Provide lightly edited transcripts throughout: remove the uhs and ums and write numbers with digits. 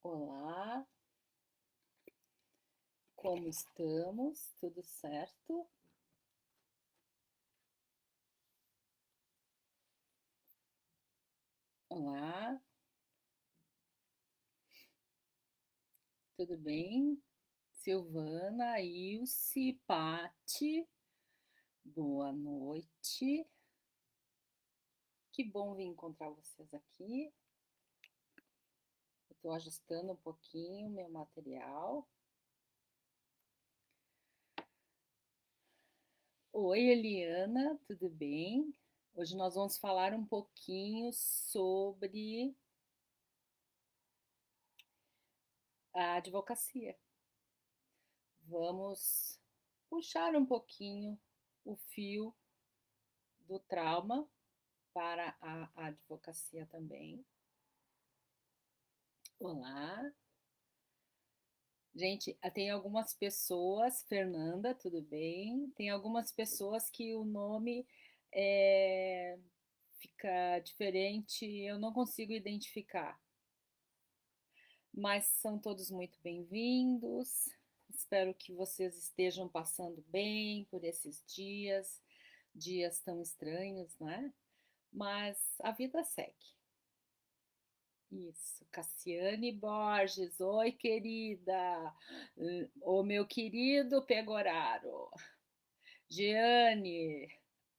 Olá, como estamos? Tudo certo? Olá, tudo bem? Silvana, Ilse, Pati, boa noite. Que bom vir encontrar vocês aqui. Estou ajustando um pouquinho o meu material. Oi, Eliana, tudo bem? Hoje nós vamos falar um pouquinho sobre a advocacia. Vamos puxar um pouquinho o fio do trauma para a advocacia também. Olá. Gente, tem algumas pessoas, Fernanda, tudo bem? Tem algumas pessoas que o nome é, fica diferente, eu não consigo identificar, mas são todos muito bem-vindos. Espero que vocês estejam passando bem por esses dias, dias tão estranhos, né? Mas a vida segue. Isso, Cassiane Borges, oi querida, o meu querido Pegoraro, Giane,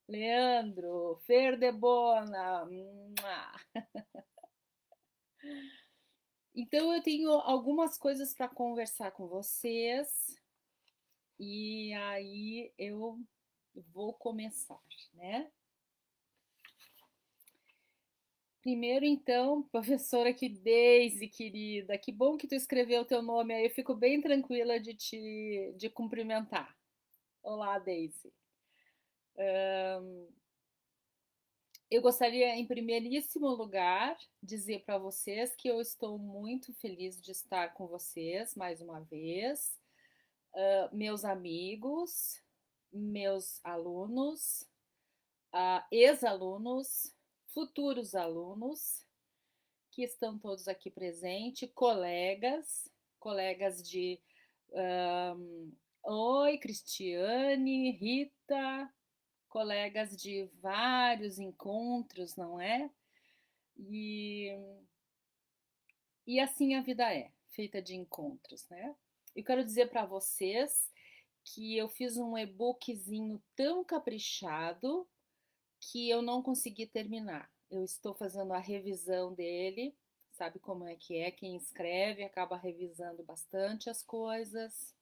Leandro, Fer de Bona. Mua. Então eu tenho algumas coisas para conversar com vocês e aí eu vou começar, né? Primeiro, então, professora aqui, Deise, querida, que bom que tu escreveu o teu nome aí, eu fico bem tranquila de cumprimentar. Olá, Deise. Eu gostaria, em primeiríssimo lugar, dizer para vocês que eu estou muito feliz de estar com vocês mais uma vez, meus amigos, meus alunos, ex-alunos, futuros alunos, que estão todos aqui presentes, colegas de. Oi, Cristiane, Rita, colegas de vários encontros, não é? E, e assim a vida é, feita de encontros, né? Eu quero dizer para vocês que eu fiz um e-bookzinho tão caprichado que eu não consegui terminar. Eu estou fazendo a revisão dele, sabe como é que é? Quem escreve acaba revisando bastante as coisas.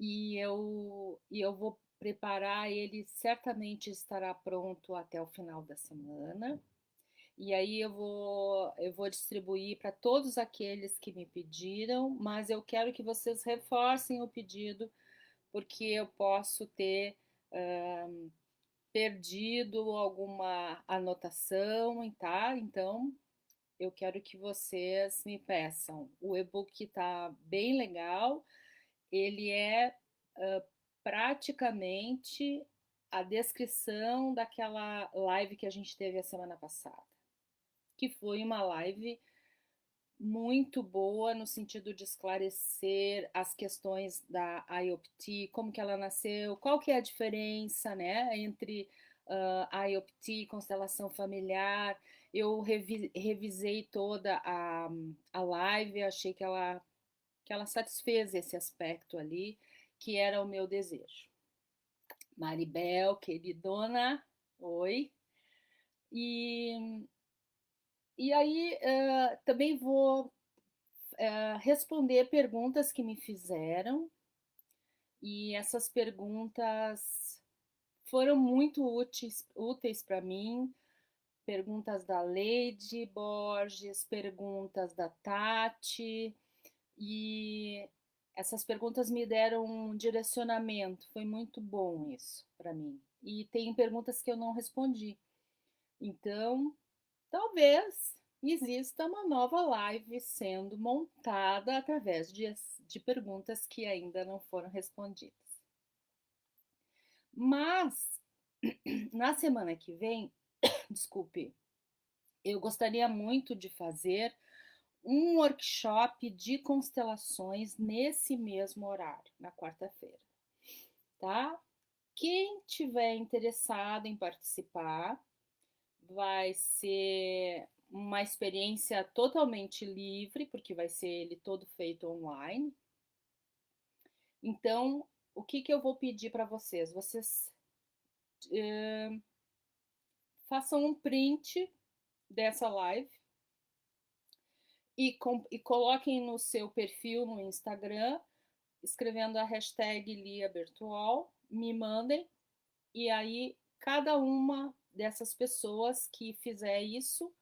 E eu vou preparar ele, certamente estará pronto até o final da semana. E aí eu vou distribuir para todos aqueles que me pediram, mas eu quero que vocês reforcem o pedido, porque eu posso ter perdido alguma anotação, tá? Então, eu quero que vocês me peçam. O e-book está bem legal, ele é praticamente a descrição daquela live que a gente teve a semana passada, que foi uma live muito boa no sentido de esclarecer as questões da IOPT, como que ela nasceu, qual que é a diferença, né, entre IOPT, constelação familiar. Eu revisei toda a live, achei que ela satisfez esse aspecto ali, que era o meu desejo. Maribel, queridona, oi. E, e aí também vou responder perguntas que me fizeram, e essas perguntas foram muito úteis para mim. Perguntas da Leide Borges, perguntas da Tati, e essas perguntas me deram um direcionamento. Foi muito bom isso para mim. E tem perguntas que eu não respondi. Então, talvez exista uma nova live sendo montada através de perguntas que ainda não foram respondidas. Mas, na semana que vem, desculpe, eu gostaria muito de fazer um workshop de constelações nesse mesmo horário, na quarta-feira, tá? Quem tiver interessado em participar, vai ser uma experiência totalmente livre, porque vai ser ele todo feito online. Então, o que eu vou pedir para vocês? Vocês façam um print dessa live e coloquem no seu perfil no Instagram, escrevendo a hashtag Lia Bertuol, me mandem, e aí cada uma dessas pessoas que fizer isso,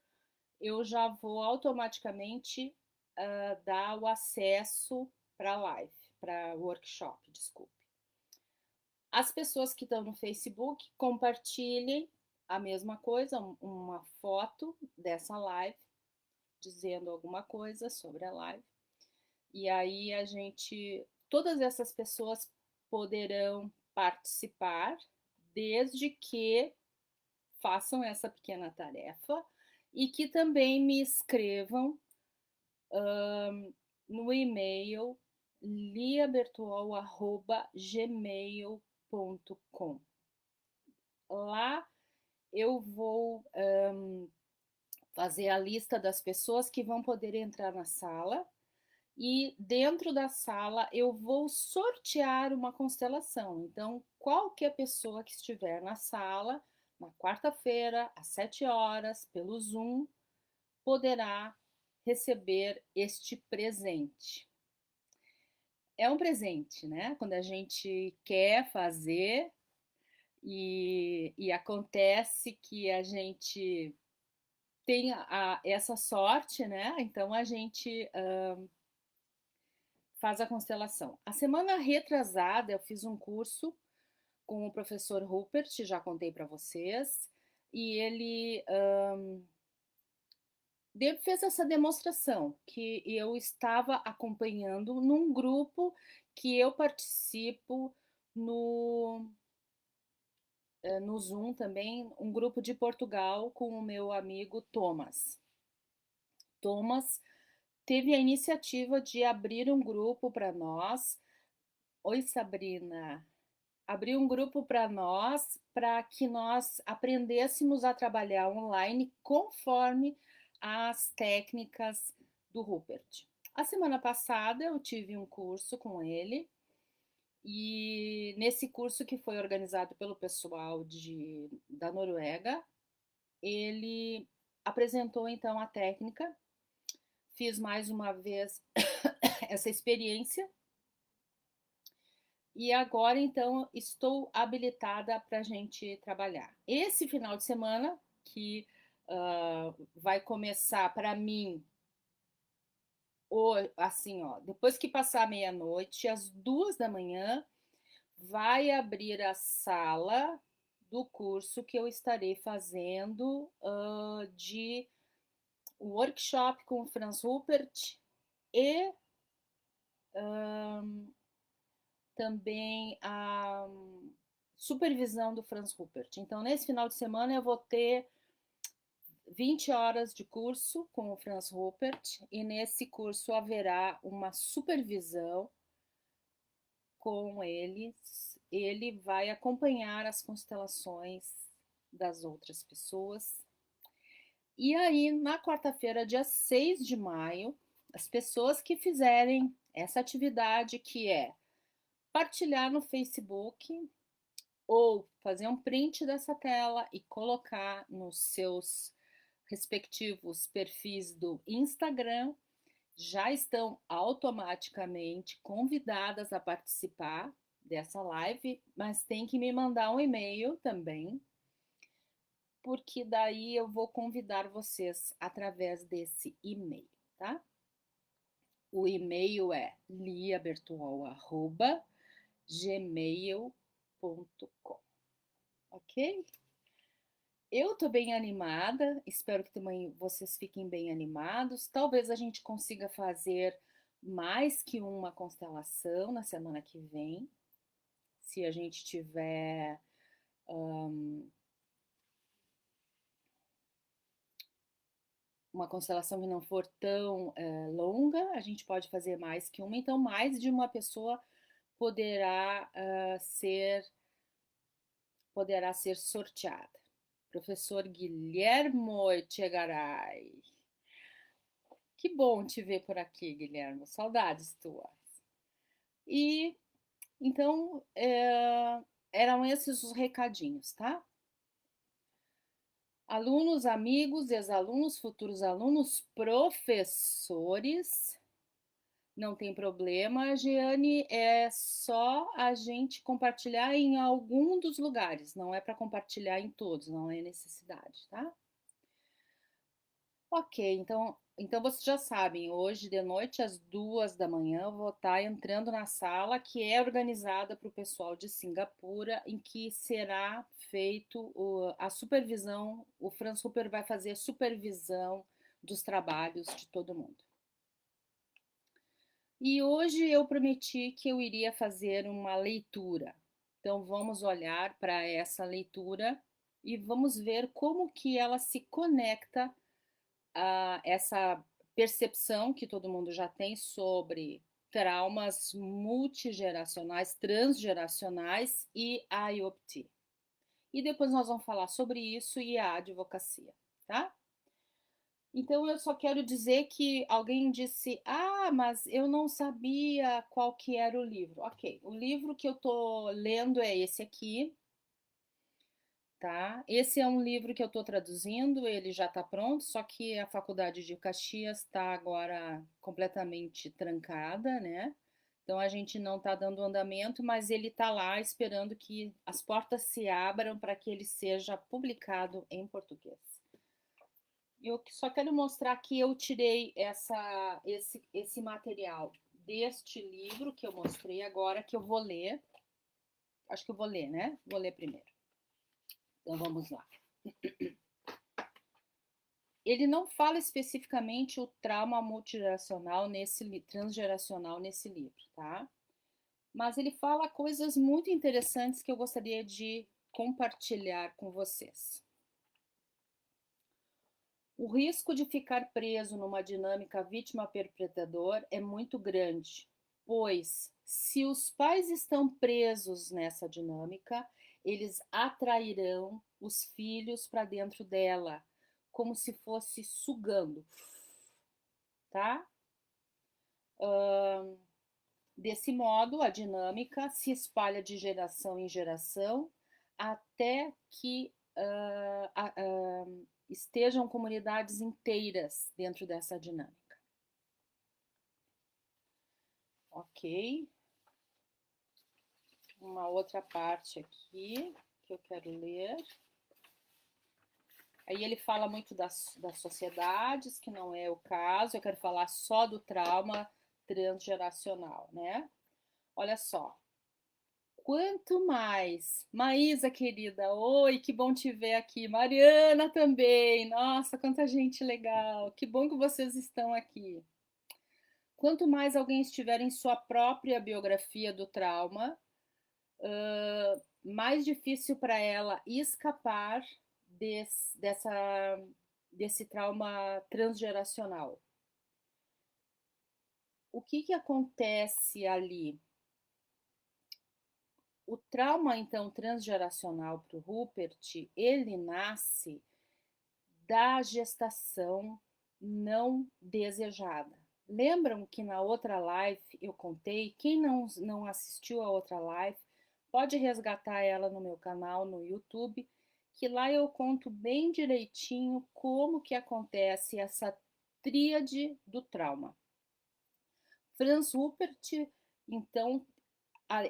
eu já vou automaticamente dar o acesso para a live, para o workshop, desculpe. As pessoas que estão no Facebook, compartilhem a mesma coisa, uma foto dessa live, dizendo alguma coisa sobre a live. E aí todas essas pessoas poderão participar, desde que façam essa pequena tarefa e que também me escrevam no e-mail liabertual@gmail.com. Lá eu vou fazer a lista das pessoas que vão poder entrar na sala e dentro da sala eu vou sortear uma constelação. Então, qualquer pessoa que estiver na sala, na quarta-feira, às 7 horas, pelo Zoom, poderá receber este presente. É um presente, né? Quando a gente quer fazer e acontece que a gente tem essa sorte, né? Então a gente faz a constelação. A semana retrasada eu fiz um curso com o professor Rupert, já contei para vocês, e ele fez essa demonstração que eu estava acompanhando num grupo que eu participo no Zoom também, um grupo de Portugal com o meu amigo Thomas. Thomas teve a iniciativa de abrir um grupo para nós. Oi, Sabrina. Abriu um grupo para nós, para que nós aprendêssemos a trabalhar online conforme as técnicas do Rupert. A semana passada eu tive um curso com ele e nesse curso que foi organizado pelo pessoal da Noruega, ele apresentou então a técnica, fiz mais uma vez essa experiência e agora então estou habilitada para a gente trabalhar. Esse final de semana que vai começar para mim assim, ó, depois que passar meia-noite, às 2 da manhã, vai abrir a sala do curso que eu estarei fazendo de workshop com o Franz Rupert e também a supervisão do Franz Rupert. Então, nesse final de semana, eu vou ter 20 horas de curso com o Franz Rupert e nesse curso haverá uma supervisão com eles. Ele vai acompanhar as constelações das outras pessoas. E aí, na quarta-feira, dia 6 de maio, as pessoas que fizerem essa atividade, que é partilhar no Facebook ou fazer um print dessa tela e colocar nos seus respectivos perfis do Instagram, já estão automaticamente convidadas a participar dessa live, mas tem que me mandar um e-mail também, porque daí eu vou convidar vocês através desse e-mail, tá? O e-mail é liabertual@gmail.com, ok? Eu tô bem animada, espero que também vocês fiquem bem animados. Talvez a gente consiga fazer mais que uma constelação na semana que vem, se a gente tiver uma constelação que não for tão longa, a gente pode fazer mais que uma, então mais de uma pessoa poderá ser sorteada. Professor Guilhermo Echegaray. Que bom te ver por aqui, Guilhermo. Saudades tuas. E então eram esses os recadinhos, tá? Alunos, amigos, ex-alunos, futuros alunos, professores, não tem problema, Giane, é só a gente compartilhar em algum dos lugares, não é para compartilhar em todos, não é necessidade, tá? Ok, então vocês já sabem, hoje de noite às 2 da manhã eu vou estar entrando na sala que é organizada para o pessoal de Singapura, em que será feito a supervisão, o Franz Super vai fazer a supervisão dos trabalhos de todo mundo. E hoje eu prometi que eu iria fazer uma leitura. Então vamos olhar para essa leitura e vamos ver como que ela se conecta a essa percepção que todo mundo já tem sobre traumas multigeracionais, transgeracionais e a IOPT. E depois nós vamos falar sobre isso e a advocacia, tá? Então eu só quero dizer que alguém disse: "Ah, mas eu não sabia qual que era o livro". OK, o livro que eu tô lendo é esse aqui, tá? Esse é um livro que eu estou traduzindo, ele já está pronto, só que a Faculdade de Caxias está agora completamente trancada, né? Então a gente não está dando andamento, mas ele está lá esperando que as portas se abram para que ele seja publicado em português. Eu só quero mostrar que eu tirei esse material deste livro que eu mostrei agora, que eu vou ler. Acho que eu vou ler, né? Vou ler primeiro. Então vamos lá. Ele não fala especificamente o trauma multigeracional transgeracional nesse livro, tá? Mas ele fala coisas muito interessantes que eu gostaria de compartilhar com vocês. O risco de ficar preso numa dinâmica vítima-perpetrador é muito grande, pois se os pais estão presos nessa dinâmica, eles atrairão os filhos para dentro dela, como se fosse sugando, tá? Desse modo, a dinâmica se espalha de geração em geração até que estejam comunidades inteiras dentro dessa dinâmica. Ok. Uma outra parte aqui que eu quero ler. Aí ele fala muito das sociedades, que não é o caso, eu quero falar só do trauma transgeracional, né? Olha só. Quanto mais, Maísa querida, oi, que bom te ver aqui. Mariana também, nossa, quanta gente legal, que bom que vocês estão aqui. Quanto mais alguém estiver em sua própria biografia do trauma, mais difícil para ela escapar desse trauma transgeracional. O que acontece ali? O trauma, então, transgeracional para o Rupert, ele nasce da gestação não desejada. Lembram que na outra live eu contei? Quem não assistiu a outra live, pode resgatar ela no meu canal no YouTube, que lá eu conto bem direitinho como que acontece essa tríade do trauma. Franz Rupert, então,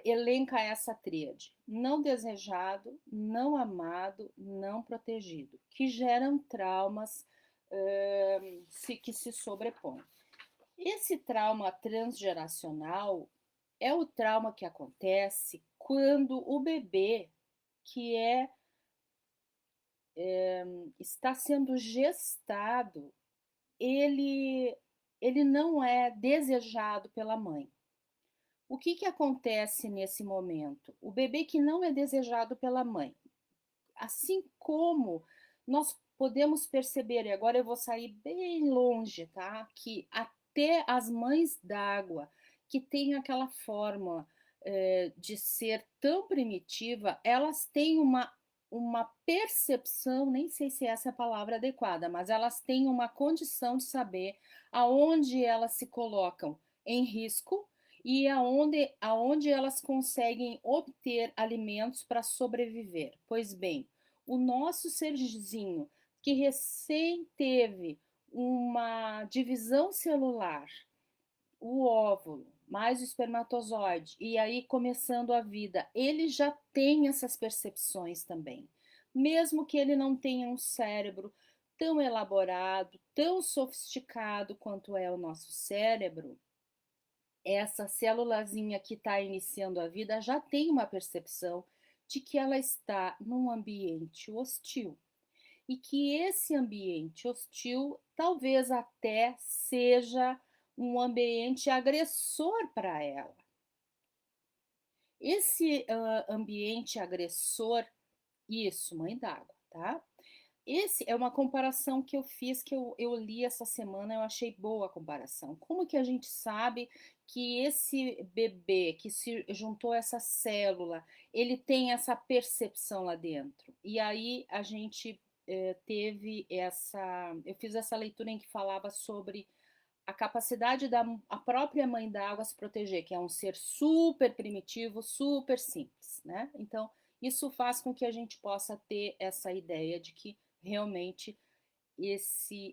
elenca essa tríade: não desejado, não amado, não protegido, que geram traumas que se sobrepõem. Esse trauma transgeracional é o trauma que acontece quando o bebê que está sendo gestado, ele não é desejado pela mãe. O que acontece nesse momento? O bebê que não é desejado pela mãe, assim como nós podemos perceber, e agora eu vou sair bem longe, tá? Que até as mães d'água, que têm aquela forma de ser tão primitiva, elas têm uma percepção, nem sei se essa é a palavra adequada, mas elas têm uma condição de saber aonde elas se colocam em risco e aonde elas conseguem obter alimentos para sobreviver. Pois bem, o nosso serzinho que recém teve uma divisão celular, o óvulo, mais o espermatozoide, e aí começando a vida, ele já tem essas percepções também. Mesmo que ele não tenha um cérebro tão elaborado, tão sofisticado quanto é o nosso cérebro, essa célulazinha que está iniciando a vida já tem uma percepção de que ela está num ambiente hostil e que esse ambiente hostil talvez até seja um ambiente agressor para ela. Esse ambiente agressor, isso, mãe d'água, tá? Esse é uma comparação que eu fiz, que eu li essa semana, eu achei boa a comparação. Como que a gente sabe que esse bebê que se juntou a essa célula, ele tem essa percepção lá dentro? E aí a gente teve eu fiz essa leitura em que falava sobre a capacidade da a própria mãe d'água se proteger, que é um ser super primitivo, super simples, né? Então, isso faz com que a gente possa ter essa ideia de que realmente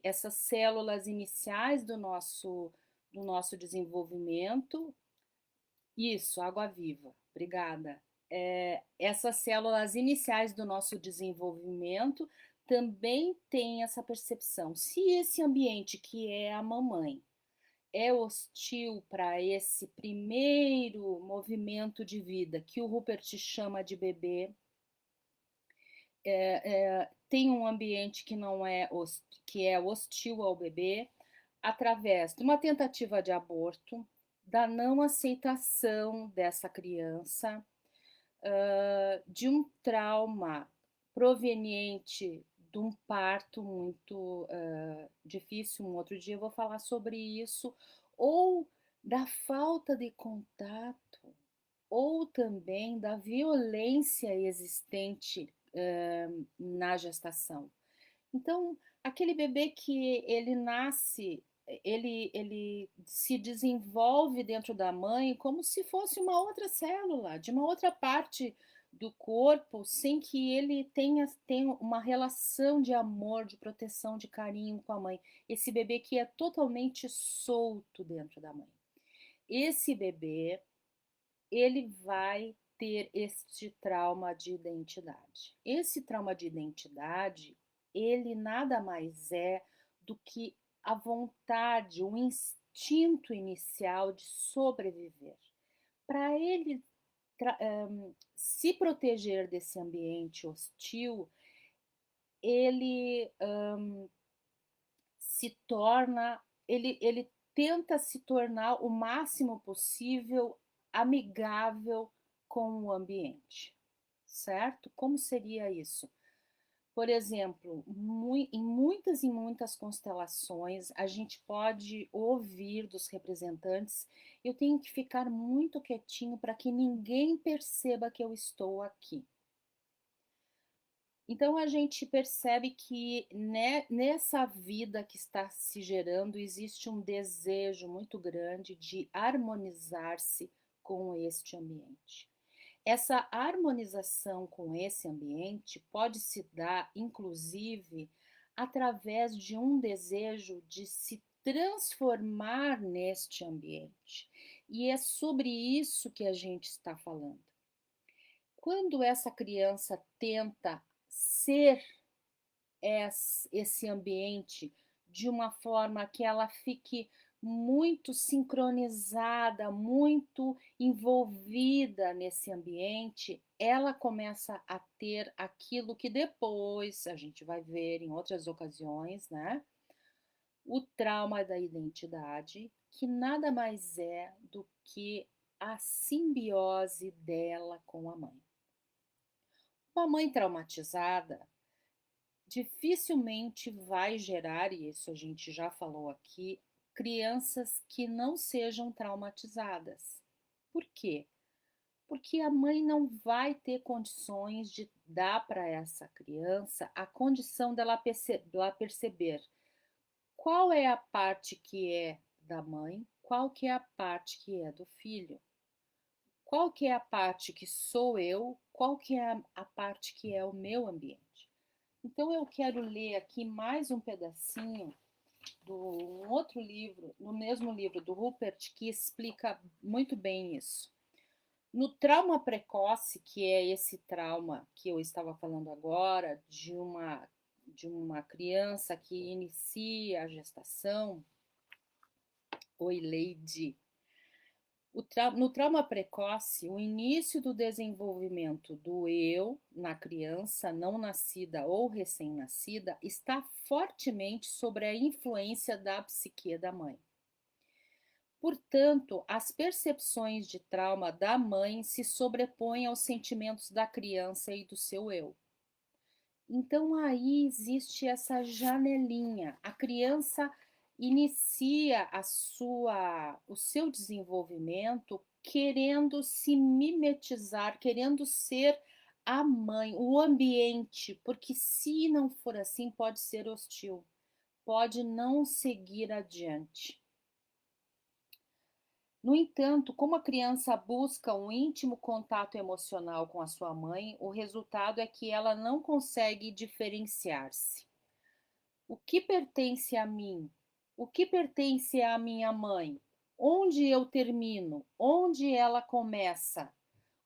essas células iniciais do nosso desenvolvimento, isso, água viva, obrigada. Essas células iniciais do nosso desenvolvimento também têm essa percepção. Se esse ambiente que é a mamãe é hostil para esse primeiro movimento de vida que o Rupert chama de bebê, tem um ambiente que não é que é hostil ao bebê, através de uma tentativa de aborto, da não aceitação dessa criança, de um trauma proveniente de um parto muito difícil. Um outro dia eu vou falar sobre isso, ou da falta de contato, ou também da violência existente na gestação. Então, aquele bebê que ele nasce, ele se desenvolve dentro da mãe como se fosse uma outra célula, de uma outra parte do corpo, sem que ele tenha uma relação de amor, de proteção, de carinho com a mãe. Esse bebê que é totalmente solto dentro da mãe. Esse bebê, ele vai ter este trauma de identidade. Esse trauma de identidade, ele nada mais é do que a vontade, o instinto inicial de sobreviver. Para ele se proteger desse ambiente hostil, ele se torna, ele tenta se tornar o máximo possível amigável com o ambiente, certo? Como seria isso? Por exemplo, em muitas e muitas constelações, a gente pode ouvir dos representantes: eu tenho que ficar muito quietinho para que ninguém perceba que eu estou aqui. Então a gente percebe que nessa vida que está se gerando existe um desejo muito grande de harmonizar-se com este ambiente. Essa harmonização com esse ambiente pode se dar, inclusive, através de um desejo de se transformar neste ambiente. E é sobre isso que a gente está falando. Quando essa criança tenta ser esse ambiente de uma forma que ela fique muito sincronizada, muito envolvida nesse ambiente, ela começa a ter aquilo que depois a gente vai ver em outras ocasiões, né? O trauma da identidade, que nada mais é do que a simbiose dela com a mãe. Uma mãe traumatizada, dificilmente vai gerar, e isso a gente já falou aqui, crianças que não sejam traumatizadas. Por quê? Porque a mãe não vai ter condições de dar para essa criança a condição dela perceber qual é a parte que é da mãe, qual que é a parte que é do filho, qual que é a parte que sou eu, qual que é a parte que é o meu ambiente. Então eu quero ler aqui mais um pedacinho do um outro livro, no mesmo livro do Rupert, que explica muito bem isso. No trauma precoce, que é esse trauma que eu estava falando agora, de uma criança que inicia a gestação, oi, Lady. No trauma precoce, o início do desenvolvimento do eu na criança não nascida ou recém-nascida está fortemente sobre a influência da psique da mãe. Portanto, as percepções de trauma da mãe se sobrepõem aos sentimentos da criança e do seu eu. Então aí existe essa janelinha. A criança inicia o seu desenvolvimento querendo se mimetizar, querendo ser a mãe, o ambiente, porque se não for assim, pode ser hostil, pode não seguir adiante. No entanto, como a criança busca um íntimo contato emocional com a sua mãe, o resultado é que ela não consegue diferenciar-se. O que pertence a mim? O que pertence à minha mãe? Onde eu termino? Onde ela começa?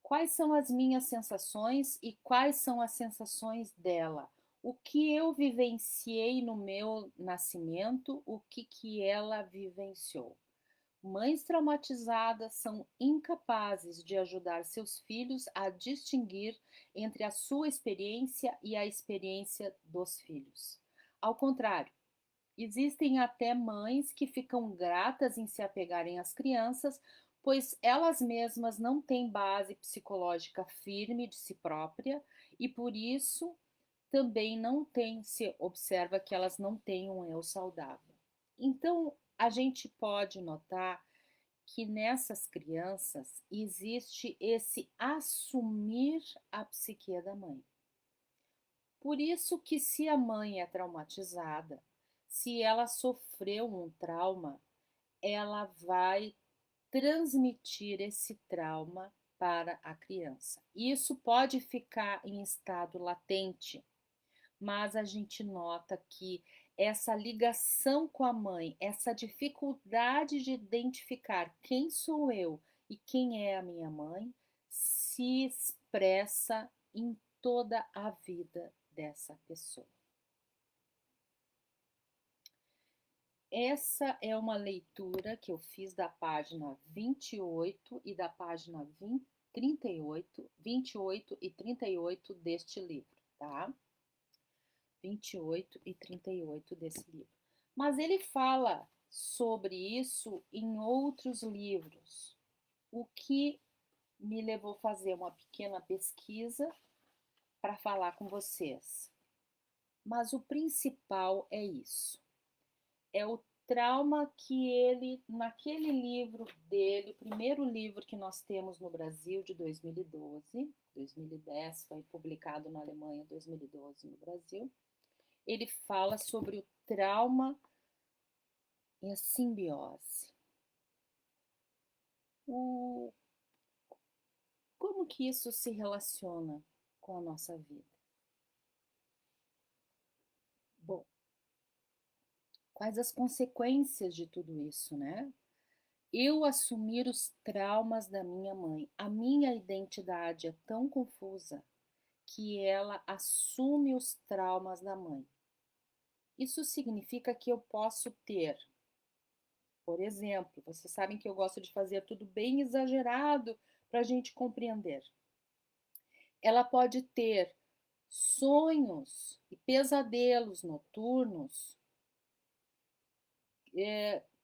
Quais são as minhas sensações e quais são as sensações dela? O que eu vivenciei no meu nascimento? O que ela vivenciou? Mães traumatizadas são incapazes de ajudar seus filhos a distinguir entre a sua experiência e a experiência dos filhos. Ao contrário, existem até mães que ficam gratas em se apegarem às crianças, pois elas mesmas não têm base psicológica firme de si própria e por isso também não tem, se observa que elas não têm um eu saudável. Então, a gente pode notar que nessas crianças existe esse assumir a psique da mãe. Por isso que se a mãe é traumatizada, se ela sofreu um trauma, ela vai transmitir esse trauma para a criança. Isso pode ficar em estado latente, mas a gente nota que essa ligação com a mãe, essa dificuldade de identificar quem sou eu e quem é a minha mãe, se expressa em toda a vida dessa pessoa. Essa é uma leitura que eu fiz da página 28 e da página 38, 28 e 38 deste livro, tá? 28 e 38 desse livro. Mas ele fala sobre isso em outros livros, o que me levou a fazer uma pequena pesquisa para falar com vocês. Mas o principal é isso. É o trauma que ele, naquele livro dele, o primeiro livro que nós temos no Brasil de 2012, 2010 foi publicado na Alemanha, 2012 no Brasil, ele fala sobre o trauma e a simbiose. Como que isso se relaciona com a nossa vida? Bom, quais as consequências de tudo isso, né? Eu assumir os traumas da minha mãe. A minha identidade é tão confusa que ela assume os traumas da mãe. Isso significa que eu posso ter, por exemplo, vocês sabem que eu gosto de fazer tudo bem exagerado para a gente compreender. Ela pode ter sonhos e pesadelos noturnos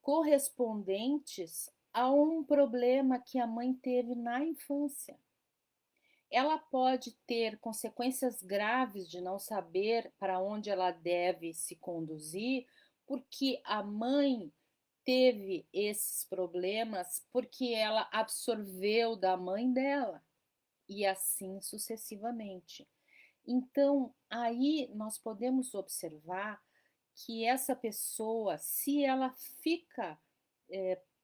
correspondentes a um problema que a mãe teve na infância. ela pode ter consequências graves de não saber para onde ela deve se conduzir, porque a mãe teve esses problemas porque ela absorveu da mãe dela e assim sucessivamente. Então, aí nós podemos observar que essa pessoa, se ela fica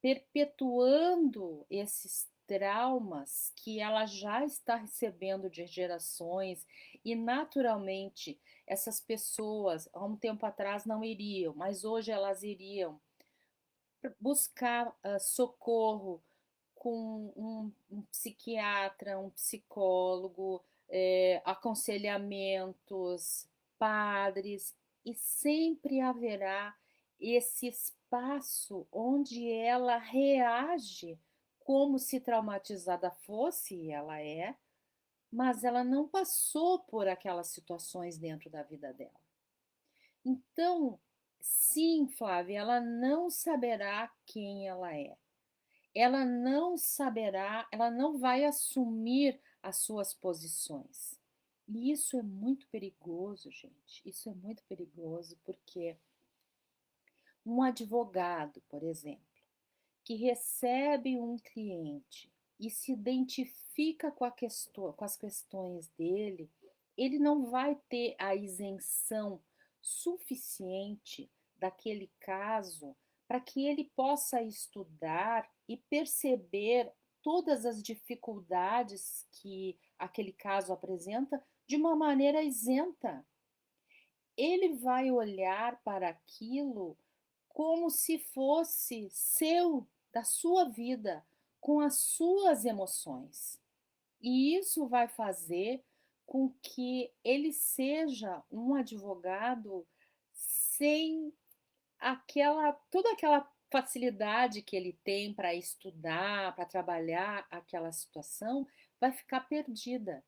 perpetuando esses traumas que ela já está recebendo de gerações, e naturalmente essas pessoas há um tempo atrás não iriam, mas hoje elas iriam buscar socorro com um psiquiatra, um psicólogo, aconselhamentos, padres, e sempre haverá esse espaço onde ela reage como se traumatizada fosse, e ela é, mas ela não passou por aquelas situações dentro da vida dela. Então, sim, Flávia, ela não saberá quem ela é. Ela não saberá, ela não vai assumir as suas posições. E isso é muito perigoso, gente. Isso é muito perigoso porque um advogado, por exemplo, que recebe um cliente e se identifica com as questões dele, ele não vai ter a isenção suficiente daquele caso para que ele possa estudar e perceber todas as dificuldades que aquele caso apresenta de uma maneira isenta. Ele vai olhar para aquilo como se fosse seu, da sua vida, com as suas emoções. E isso vai fazer com que ele seja um advogado sem toda aquela facilidade que ele tem para estudar, para trabalhar aquela situação, vai ficar perdida.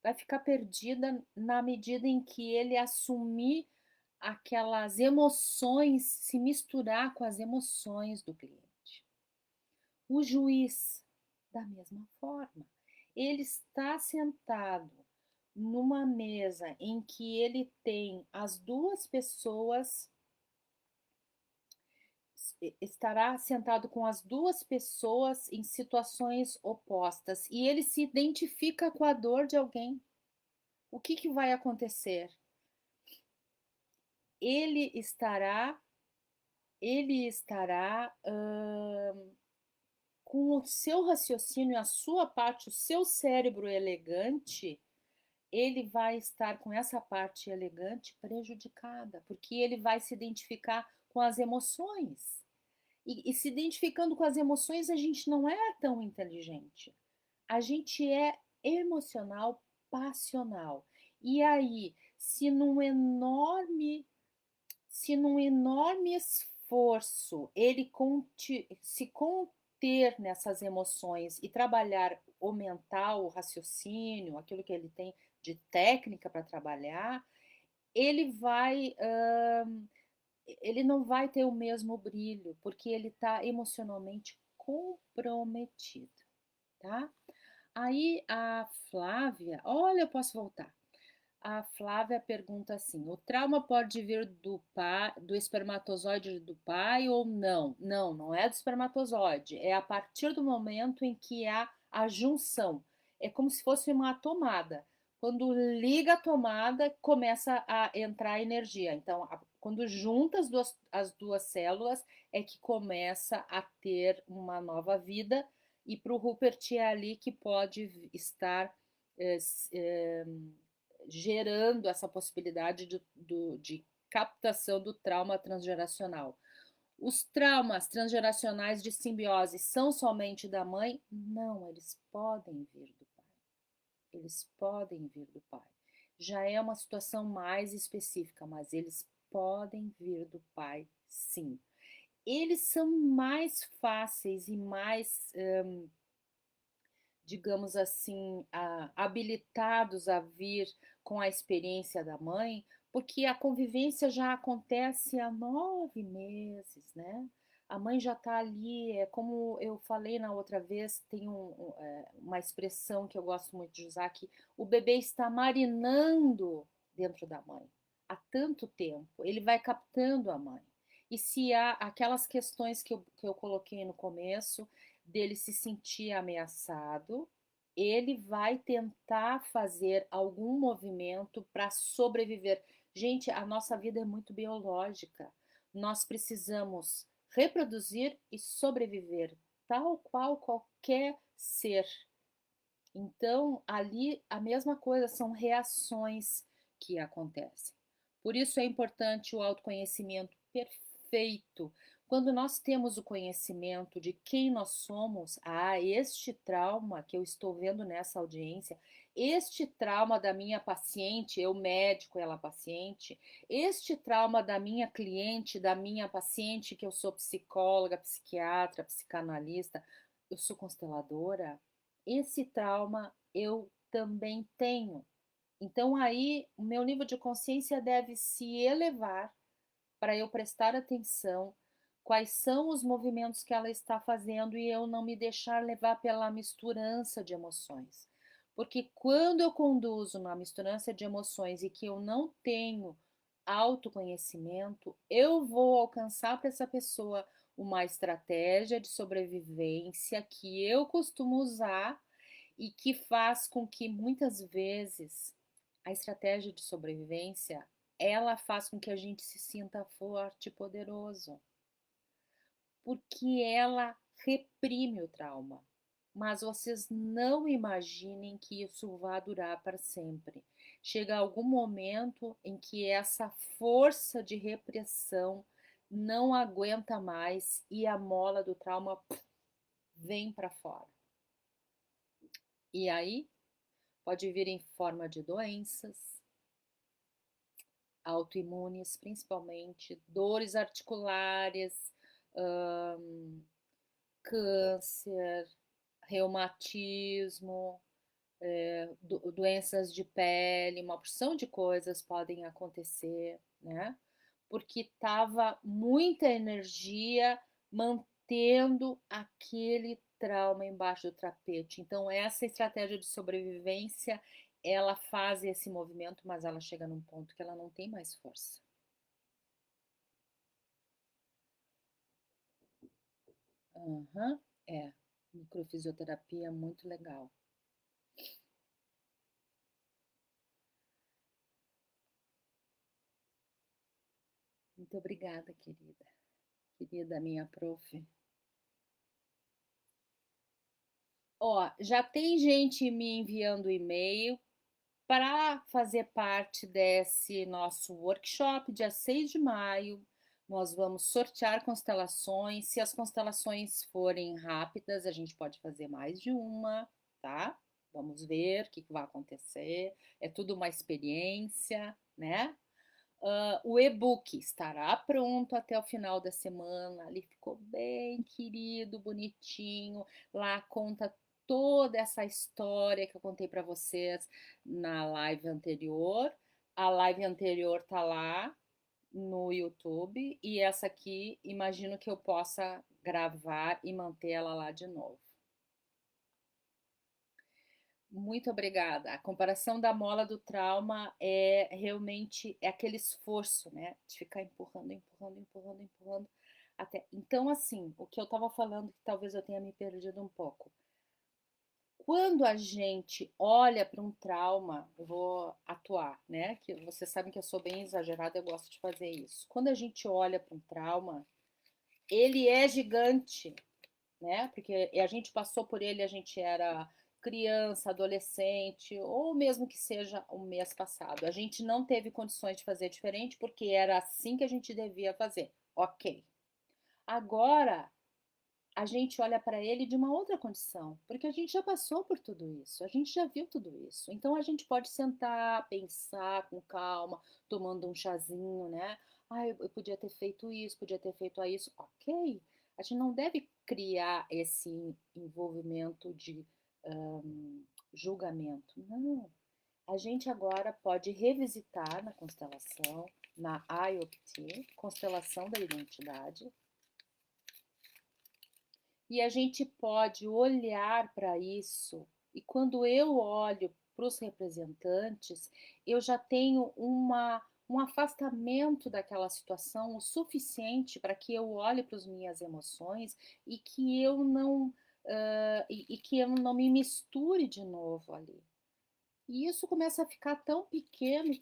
Vai ficar perdida na medida em que ele assumir aquelas emoções, se misturar com as emoções do cliente. O juiz, da mesma forma, ele está sentado numa mesa em que ele tem as duas pessoas, estará sentado com as duas pessoas em situações opostas e ele se identifica com a dor de alguém. O que, que vai acontecer? Ele estará, ele estará com o seu raciocínio, a sua parte, o seu cérebro elegante, ele vai estar com essa parte elegante prejudicada, porque ele vai se identificar com as emoções. E se identificando com as emoções, a gente não é tão inteligente. A gente é emocional, passional. E aí, se num enorme esforço ele se conter nessas emoções e trabalhar o mental, o raciocínio, aquilo que ele tem de técnica para trabalhar, ele vai, ele não vai ter o mesmo brilho, porque ele está emocionalmente comprometido, tá? Aí a Flávia, olha, eu posso voltar. A Flávia pergunta assim: o trauma pode vir do pai, do espermatozoide do pai ou não? Não, não é do espermatozoide. É a partir do momento em que há a junção. É como se fosse uma tomada. Quando liga a tomada, começa a entrar energia. Então, quando junta as duas células, é que começa a ter uma nova vida. E para o Rupert é ali que pode estar eh, gerando essa possibilidade de captação do trauma transgeracional. Os traumas transgeracionais de simbiose são somente da mãe? Não, eles podem vir do pai. Eles podem vir do pai. Já é uma situação mais específica, mas eles podem vir do pai, sim. Eles são mais fáceis e mais, digamos assim, habilitados a vir com a experiência da mãe, porque a convivência já acontece há 9 meses, né? A mãe já está ali, é como eu falei na outra vez, tem uma expressão que eu gosto muito de usar, que o bebê está marinando dentro da mãe há tanto tempo, ele vai captando a mãe. E se há aquelas questões que eu coloquei no começo, dele se sentir ameaçado, ele vai tentar fazer algum movimento para sobreviver. Gente, a nossa vida é muito biológica. Nós precisamos reproduzir e sobreviver, tal qual qualquer ser. Então, ali a mesma coisa, são reações que acontecem. Por isso é importante o autoconhecimento perfeito. Quando nós temos o conhecimento de quem nós somos, este trauma que eu estou vendo nessa audiência, este trauma da minha paciente, eu médico, ela paciente, este trauma da minha cliente, da minha paciente, que eu sou psicóloga, psiquiatra, psicanalista, eu sou consteladora, esse trauma eu também tenho. Então aí o meu nível de consciência deve se elevar para eu prestar atenção quais são os movimentos que ela está fazendo e eu não me deixar levar pela misturança de emoções. Porque quando eu conduzo na misturança de emoções e que eu não tenho autoconhecimento, eu vou alcançar para essa pessoa uma estratégia de sobrevivência que eu costumo usar e que faz com que muitas vezes a estratégia de sobrevivência ela faz com que a gente se sinta forte e poderoso, porque ela reprime o trauma. Mas vocês não imaginem que isso vai durar para sempre. Chega algum momento em que essa força de repressão não aguenta mais e a mola do trauma vem para fora. E aí pode vir em forma de doenças autoimunes, principalmente, dores articulares, hum, câncer, reumatismo, doenças de pele, uma porção de coisas podem acontecer, né? Porque estava muita energia mantendo aquele trauma embaixo do tapete. Então, essa estratégia de sobrevivência, ela faz esse movimento, mas ela chega num ponto que ela não tem mais força. Aham, é. Microfisioterapia é muito legal. Muito obrigada, querida. Querida minha prof. Ó, já tem gente me enviando e-mail para fazer parte desse nosso workshop, dia 6 de maio. Nós vamos sortear constelações. Se as constelações forem rápidas, a gente pode fazer mais de uma, tá? Vamos ver o que vai acontecer. É tudo uma experiência, né? O e-book estará pronto até o final da semana. Ali ficou bem querido, bonitinho. Lá conta toda essa história que eu contei para vocês na live anterior. A live anterior tá lá no YouTube e essa aqui imagino que eu possa gravar e manter ela lá de novo. Muito obrigada. A comparação da mola do trauma é realmente aquele esforço, né? De ficar empurrando, empurrando, empurrando, empurrando até. Então, assim, o que eu estava falando, que talvez eu tenha me perdido um pouco. Quando a gente olha para um trauma, eu vou atuar, né? Que vocês sabem que eu sou bem exagerada, eu gosto de fazer isso. Quando a gente olha para um trauma, ele é gigante, né? Porque a gente passou por ele, a gente era criança, adolescente, ou mesmo que seja o mês passado. A gente não teve condições de fazer diferente porque era assim que a gente devia fazer. Ok. Agora a gente olha para ele de uma outra condição, porque a gente já passou por tudo isso, a gente já viu tudo isso. Então a gente pode sentar, pensar com calma, tomando um chazinho, né? Ah, eu podia ter feito isso, podia ter feito isso. Ok. A gente não deve criar esse envolvimento de julgamento. Não. A gente agora pode revisitar na constelação, na IOPT, constelação da identidade, E a gente pode olhar para isso, e quando eu olho para os representantes, eu já tenho um afastamento daquela situação o suficiente para que eu olhe para as minhas emoções e que eu não e que eu não me misture de novo ali. E isso começa a ficar tão pequeno,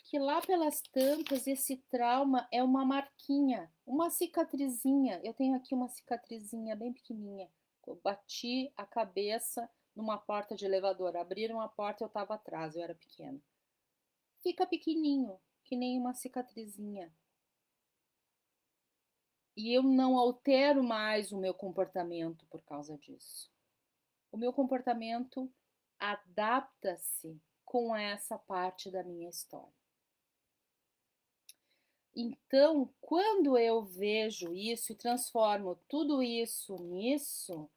que lá pelas tantas esse trauma é uma marquinha, uma cicatrizinha. Eu tenho aqui uma cicatrizinha bem pequenininha. Eu bati a cabeça numa porta de elevador. Abriram a porta, eu estava atrás, eu era pequena. Fica pequenininho, que nem uma cicatrizinha. E eu não altero mais o meu comportamento por causa disso. O meu comportamento adapta-se com essa parte da minha história. Então, quando eu vejo isso e transformo tudo isso nisso,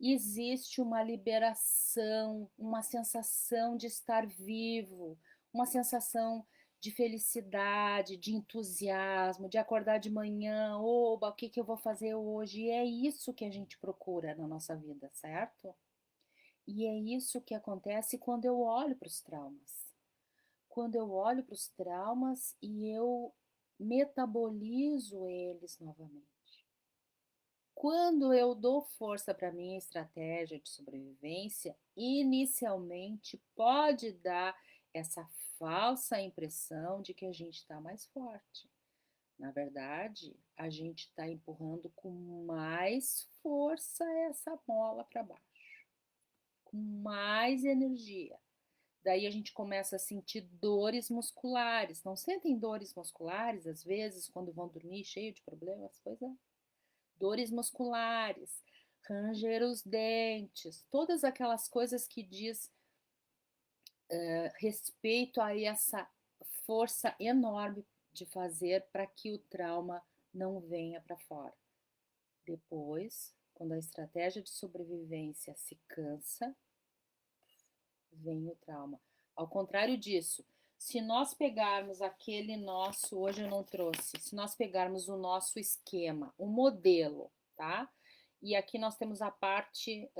existe uma liberação, uma sensação de estar vivo, uma sensação de felicidade, de entusiasmo, de acordar de manhã, oba, o que que eu vou fazer hoje? E é isso que a gente procura na nossa vida, certo? E é isso que acontece quando eu olho para os traumas. Quando eu olho para os traumas e eu metabolizo eles novamente. Quando eu dou força para a minha estratégia de sobrevivência, inicialmente pode dar essa falsa impressão de que a gente está mais forte. Na verdade, a gente está empurrando com mais força essa mola para baixo, com mais energia. Daí a gente começa a sentir dores musculares. Não sentem dores musculares, às vezes, quando vão dormir cheio de problemas? Pois é. Dores musculares, ranger os dentes, todas aquelas coisas que diz respeito a essa força enorme de fazer para que o trauma não venha para fora. Depois, quando a estratégia de sobrevivência se cansa, vem o trauma. Ao contrário disso, se nós pegarmos aquele nosso, hoje eu não trouxe, se nós pegarmos o nosso esquema, o modelo, tá? E aqui nós temos a parte,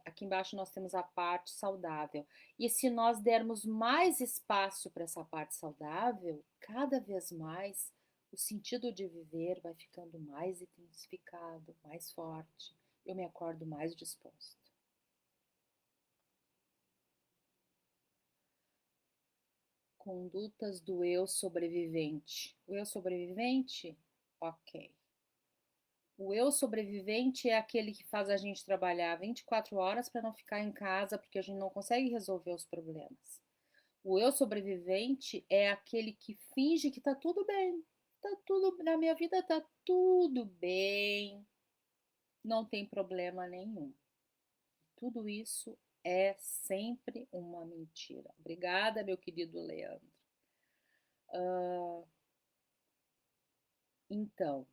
aqui embaixo nós temos a parte saudável. E se nós dermos mais espaço para essa parte saudável, cada vez mais o sentido de viver vai ficando mais intensificado, mais forte. Eu me acordo mais disposto. Condutas do eu sobrevivente. O eu sobrevivente? Ok. O eu sobrevivente é aquele que faz a gente trabalhar 24 horas para não ficar em casa porque a gente não consegue resolver os problemas. O eu sobrevivente é aquele que finge que tá tudo bem. Tá tudo na minha vida, tá tudo bem. Não tem problema nenhum. Tudo isso é sempre uma mentira. Obrigada, meu querido Leandro. Então,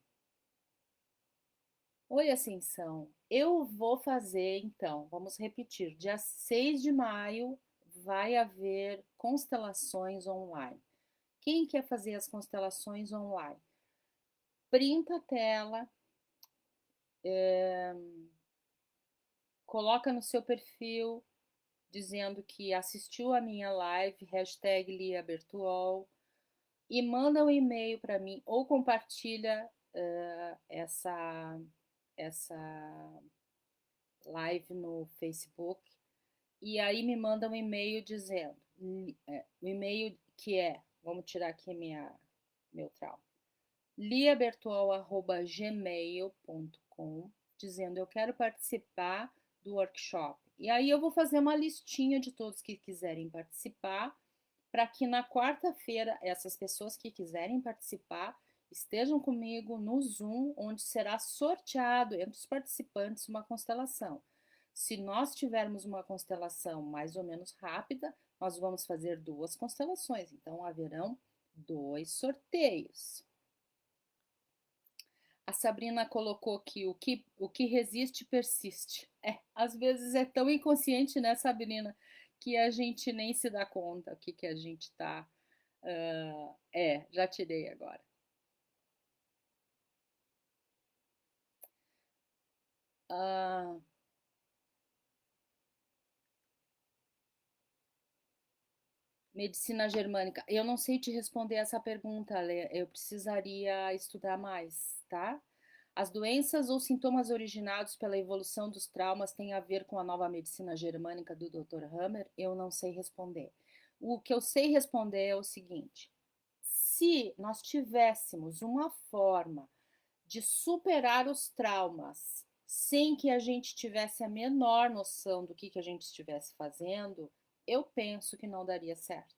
oi, Ascensão. Eu vou fazer, então, vamos repetir, dia 6 de maio vai haver constelações online. Quem quer fazer as constelações online? Printa a tela, coloca no seu perfil dizendo que assistiu a minha live, hashtag Lia Bertuol, e manda um e-mail para mim ou compartilha essa live no Facebook. E aí me manda um e-mail dizendo, o e-mail que é, vamos tirar aqui meu trauma, liabertual@gmail.com, dizendo eu quero participar do workshop. E aí eu vou fazer uma listinha de todos que quiserem participar, para que na quarta-feira essas pessoas que quiserem participar estejam comigo no Zoom, onde será sorteado entre os participantes uma constelação. Se nós tivermos uma constelação mais ou menos rápida, nós vamos fazer duas constelações, então haverão dois sorteios. A Sabrina colocou que o que resiste persiste. Às vezes é tão inconsciente, né, Sabrina, que a gente nem se dá conta o que a gente está. Já tirei agora. Ah, medicina germânica. Eu não sei te responder essa pergunta, Lê. Eu precisaria estudar mais, tá? As doenças ou sintomas originados pela evolução dos traumas têm a ver com a nova medicina germânica do Dr. Hammer? Eu não sei responder. O que eu sei responder é o seguinte: se nós tivéssemos uma forma de superar os traumas sem que a gente tivesse a menor noção do que a gente estivesse fazendo, eu penso que não daria certo,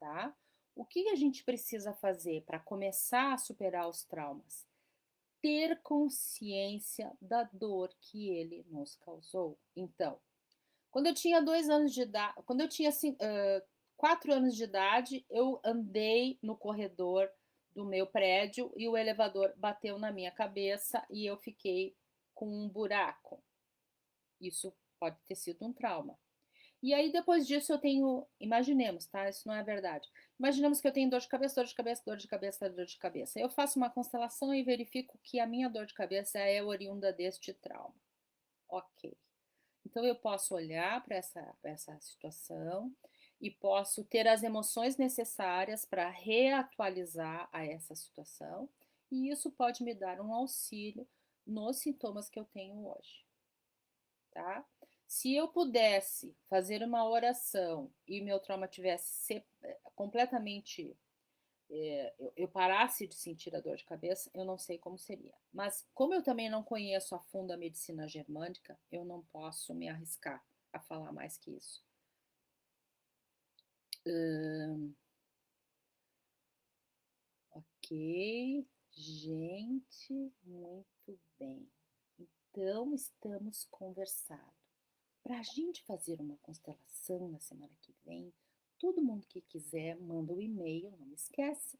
tá? O que a gente precisa fazer para começar a superar os traumas? Ter consciência da dor que ele nos causou. Então, quando eu tinha 2 anos de idade, quando eu tinha 4 anos de idade, eu andei no corredor do meu prédio e o elevador bateu na minha cabeça e eu fiquei com um buraco. Isso pode ter sido um trauma. E aí, depois disso, eu tenho. Imaginemos, tá? Isso não é verdade. Imaginemos que eu tenho dor de cabeça, dor de cabeça, dor de cabeça, dor de cabeça. Eu faço uma constelação e verifico que a minha dor de cabeça é oriunda deste trauma. Ok. Então, eu posso olhar para essa situação e posso ter as emoções necessárias para reatualizar a essa situação, e isso pode me dar um auxílio nos sintomas que eu tenho hoje, tá? Se eu pudesse fazer uma oração e meu trauma tivesse completamente eu parasse de sentir a dor de cabeça, eu não sei como seria. Mas como eu também não conheço a fundo a medicina germânica, eu não posso me arriscar a falar mais que isso. Ok, gente, muito bem. Então estamos conversados. Para a gente fazer uma constelação na semana que vem, todo mundo que quiser manda um e-mail, não esquece,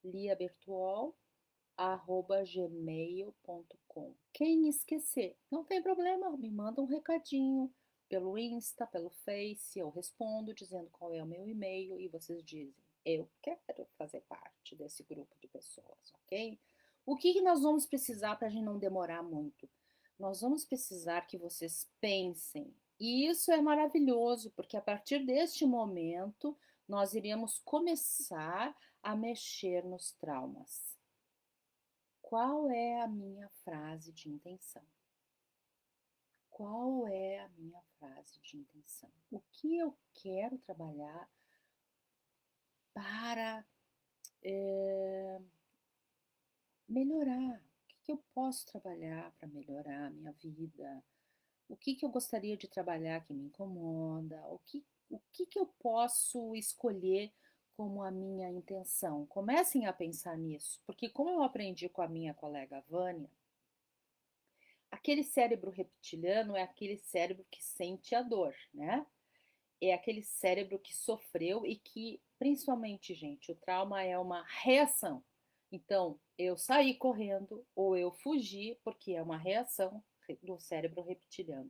liabertuol@gmail.com. Quem esquecer, não tem problema, me manda um recadinho pelo Insta, pelo Face, eu respondo dizendo qual é o meu e-mail e vocês dizem, eu quero fazer parte desse grupo de pessoas, ok? O que nós vamos precisar para a gente não demorar muito? Nós vamos precisar que vocês pensem, e isso é maravilhoso, porque a partir deste momento nós iremos começar a mexer nos traumas. Qual é a minha frase de intenção? Qual é a minha frase de intenção? O que eu quero trabalhar para melhorar? O que eu posso trabalhar para melhorar a minha vida? O que eu gostaria de trabalhar que me incomoda? O que eu posso escolher como a minha intenção? Comecem a pensar nisso, porque como eu aprendi com a minha colega Vânia, aquele cérebro reptiliano é aquele cérebro que sente a dor, né? É aquele cérebro que sofreu e que, principalmente, gente, o trauma é uma reação. Então, eu saí correndo ou eu fugi porque é uma reação do cérebro reptiliano.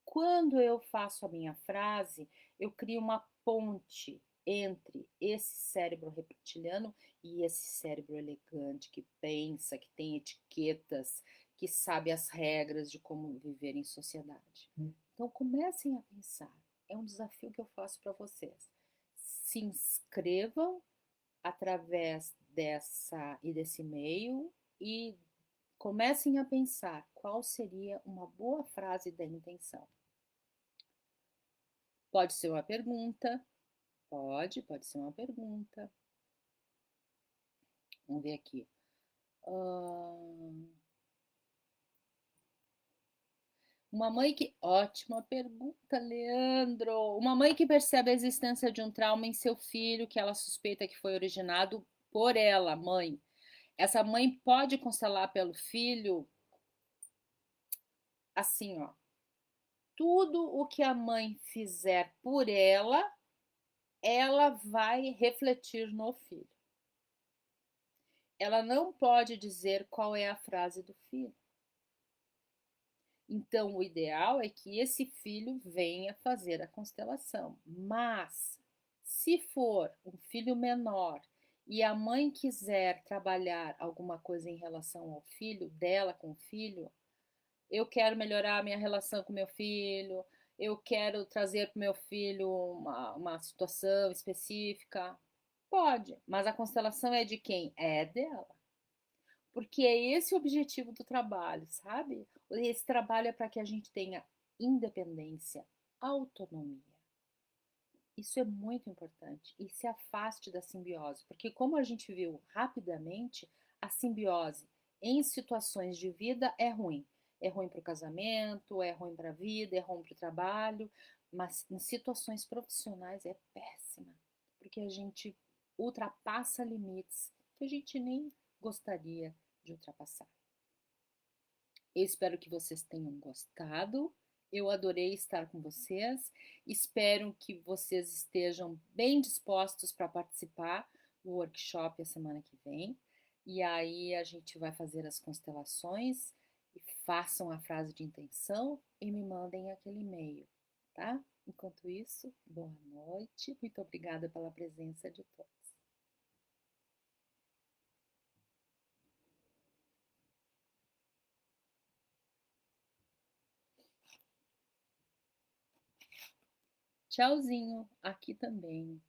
Quando eu faço a minha frase, eu crio uma ponte entre esse cérebro reptiliano e esse cérebro elegante que pensa, que tem etiquetas, que sabe as regras de como viver em sociedade. Então comecem a pensar. É um desafio que eu faço para vocês. Se inscrevam através desse e-mail e comecem a pensar qual seria uma boa frase da intenção. Pode ser uma pergunta, pode ser uma pergunta. Vamos ver aqui. Uma mãe que. Ótima pergunta, Leandro. Uma mãe que percebe a existência de um trauma em seu filho que ela suspeita que foi originado por ela, mãe. Essa mãe pode constelar pelo filho assim, ó. Tudo o que a mãe fizer por ela vai refletir no filho. Ela não pode dizer qual é a frase do filho. Então, o ideal é que esse filho venha fazer a constelação. Mas, se for um filho menor e a mãe quiser trabalhar alguma coisa em relação ao filho, dela com o filho, Eu quero melhorar a minha relação com meu filho, eu quero trazer para o meu filho uma situação específica. Pode, mas a constelação é de quem? É dela. Porque é esse o objetivo do trabalho, sabe? Esse trabalho é para que a gente tenha independência, autonomia. Isso é muito importante e se afaste da simbiose, porque como a gente viu rapidamente, a simbiose em situações de vida é ruim. É ruim para o casamento, é ruim para a vida, é ruim para o trabalho, mas em situações profissionais é péssima, porque a gente ultrapassa limites que a gente nem gostaria de ultrapassar. Eu espero que vocês tenham gostado. Eu adorei estar com vocês. Espero que vocês estejam bem dispostos para participar do workshop a semana que vem. E aí a gente vai fazer as constelações e façam a frase de intenção e me mandem aquele e-mail, tá? Enquanto isso, boa noite. Muito obrigada pela presença de todos. Tchauzinho, aqui também.